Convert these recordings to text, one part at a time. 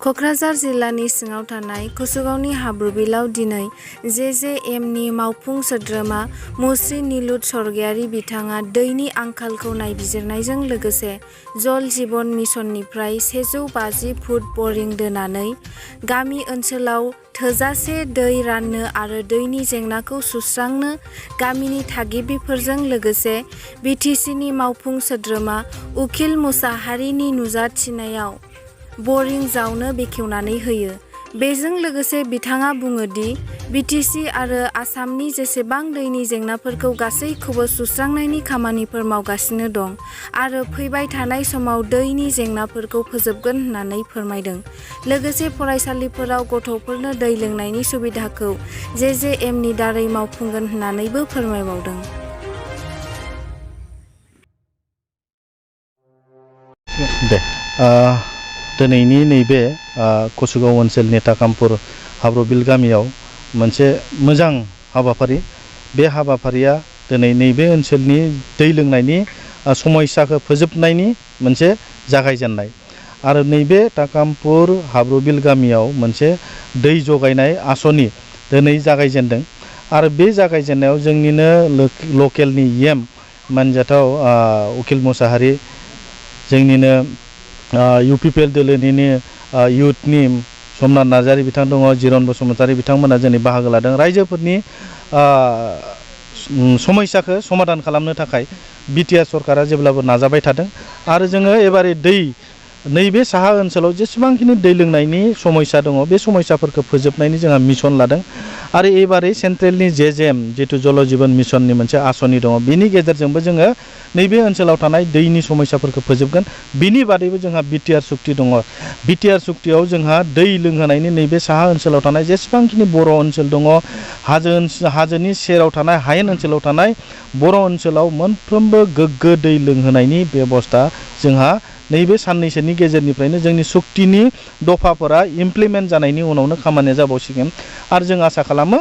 क'क्राझार जिल्लानि सिङाव थानाय कसुगावनि हाब्रुबिलाव दिनै JJMनि मावफुं सोद्रोमा मुस्रि नीलुत स्वर्गियारी बिथाङा दैनि आंखालखौ नायबिजिरनायजों लोगोसे जल जीवन मिशननिफ्राय 150 फुट बरिं दोनानै गामि ओनसोलाव थोजासे दै राननो आरो दैनि जेंनाखौ सुस्रांनो गामिनि थागिबिफोरजों लोगोसे BTCनि मावफुं सोद्रोमा उखिल मुसाहारिनि नुजाथिनायाव बरिं जावनो बेखेवनानै होयो। बेजों लोगोसे बिथाङा बुङो दि BTC आरो आसामनि जेसेबां दैनि जेंनाफोरखौ गासैखौबो सुस्रांनायनि खामानिफोर मावगासिनो दं आरो फैबाय थानाय समाव दैनि जेंनाफोरखौ फोजोबगोन होननानै फोरमायदों। लोगोसे फरायसालिफोराव गथ'फोरनो दै लोंनायनि सुबिदाखौ JJMनि दारै मावफुंगोन होननानैबो फोरमायबावदों। दिनैनि नैबे कसुगाव ओनसोलनि ताकामपुर हाब्रुबिल गामियाव मोनसे मोजां हाबाफारि। बे हाबाफारिया दिनै नैबे ओनसोलनि दै लोंनायनि समस्याखौ फोजोबनायनि मोनसे जागायजेननाय आरो नैबे ताकामपुर हाब्रुबिल गामियाव मोनसे दै जगायनाय आसनि दिनै जागायजेनदों आरो बे जागायजेननायाव जोंनिनो लकेलनि मानजाथाव उखिल मुसाहारि, जोंनिनो UPPL दोलोनिनो इउथनि समनाथ नार्जारी बिथां दङ, जिरन बसुमतारी बिथांमोना जोंनि बाहागो लादों। रायजोफोरनि समस्याखौ समाधान खालामनो थाखाय BTR सरकारा जेब्लाबो नाजाबाय थादों आरो जोङो एबारे नैबे साहा ओनसोलाव जेसेबांखिनि दै लोंनायनि समस्या दङ बे समस्याफोरखौ फोजोबनायनि जोंहा मिशन लादों आरो एबारे सेन्ट्रेलनि JJM जितु जल जीवन मिशननि मोनसे आसनि दङ बिनि गेजेरजोंबो जोङो नैबे ओनसोलाव थानाय दैनि समस्याफोरखौ फोजोबगोन। बिनि बादैबो जोंहा BTR सुक्ति दङ। BTR सुक्तियाव जोंहा दै लोंहोनायनि नैबे साहा ओनसोलाव थानाय जेसेबांखिनि बर' ओनसोल दङ, हाजोनि सेराव थानाय हायेन ओनसोलाव थानाय बर' ओनसोलाव मोनफ्रोमबो गोग्गो दै लोंहोनायनि बेबस्था जोंहा नैबे साननैसोनि गेजेरनिफ्रायनो जोंनि सुक्तिनि दफाफोरा इमप्लिमेन्ट जानायनि उनावनो खामानिया जाबावसिगोन आरो जों आसा खालामो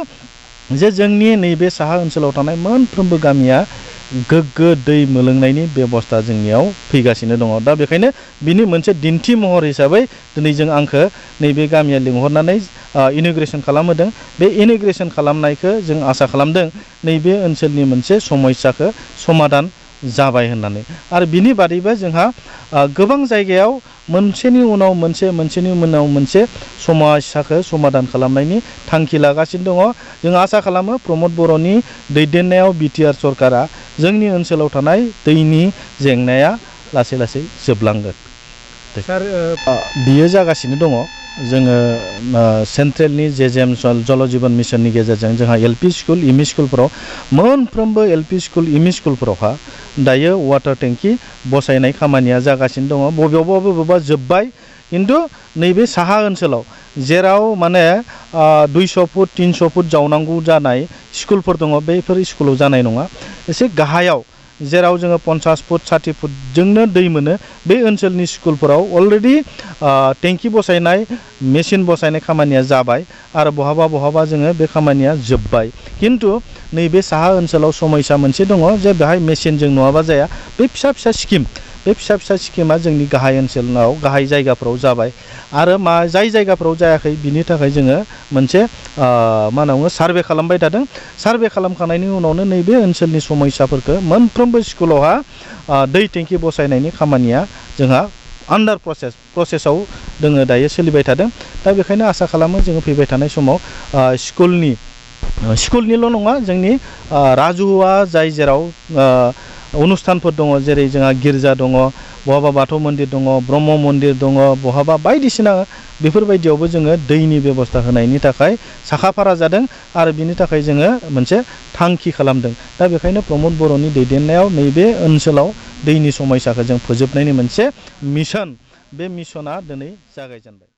जे जोंनि नैबे साहा ओनसोलाव थानाय मोनफ्रोमबो गामिया गोग्गो दै मोलोंनायनि बेबस्था जोंनियाव फैगासिनो दङ। दा बेखायनो बिनि मोनसे दिन्थि महर हिसाबै दिनै आंखौ नैबे गामिया लिंहरनानै इन'ग्रेसन खालामहोदों। बे इन'ग्रेसन खालामनायखौ जों आसा खालामदों नैबे ओनसोलनि मोनसे समस्याखौ समाधान जाबाय होननानै आरो बिनि बादैबो जोंहा गोबां जायगायाव मोनसेनि उनाव मोनसे समस्याखौ समाधान खालामनायनि थांखि लागासिनो दङ। जों आसा खालामो प्रमद बर'नि दैदेननायाव BTR सरकारा जोंनि ओनसोलाव थानाय दैनि जेंनाया लासै लासै जोबलांगोन। बियो जागासिनो दङ। जोङो सेन्ट्रेलनि JJM जल जीवन मिशननि गेजेरजों जोंहा LP स्कुल, ME स्कुलफोराव मोनफ्रोमबो LP स्कुल, ME स्कुलफोरावहा दायो वाटार टेंकि बसायनाय खामानिया जागासिनो दङ। बबेयावबा जोब्बाय, खिन्थु नैबे साहा ओनसोलाव जेराव माने 200 फुट 300 फुट जावनांगौ जानाय स्कुलफोर दङ बैफोर स्कुलाव जानाय नङा। एसे गाहायाव जेराव जोङो 50 फुट 60 फुटजोंनो दै मोनो बे ओनसोलनि स्कुलफोराव अलरेडि टेंकि बसायनाय, मेसिन बसायनाय खामानिया जाबाय आरो बहाबा जोङो बे खामानिया जोब्बाय। खिन्थु नैबे साहा ओनसोलाव समस्या मोनसे दङ जे बेहाय मेसिनजों नङाबा जाया। बे फिसा स्किमा जोंनि गाहाय ओनसोलाव गाहाय जायगाफोराव जाबाय आरो जाय जायगाफोराव जायाखै बिनि थाखाय जोङो मोनसे सार्भे खालामबाय थादों। सार्भे खालामखांनायनि उनावनो नैबे ओनसोलनि समस्याफोरखौ मोनफ्रोमबो स्कुलावहा दै टेंकि बसायनायनि खामानिया जोंहा आन्डार प्रसेसआव जोङो दायो सोलिबाय थादों। दा बेखायनो आसा खालामो जोङो फैबाय थानाय समाव स्कुलनिल' नङा, जोंनि राजुहुवा जाय जेराव अनुष्ठानफोर दङ, जेरै जोंहा गिर्जा दङ, बहाबा बाथौ मन्दिर दङ, ब्रह्म मन्दिर दङ, बहाबा बायदिसिना बेफोरबायदियावबो जोङो दैनि बेबस्था होनायनि थाखाय साखाफारा जादों आरो बिनि थाखाय जोङो मोनसे थांखि खालामदों। दा बेखायनो प्रमद बर'नि दैदेननायाव नैबे ओनसोलाव दैनि समस्याखौ जों फोजोबनायनि मोनसे मिशन, बे मिशना दिनै जागायजेनबाय।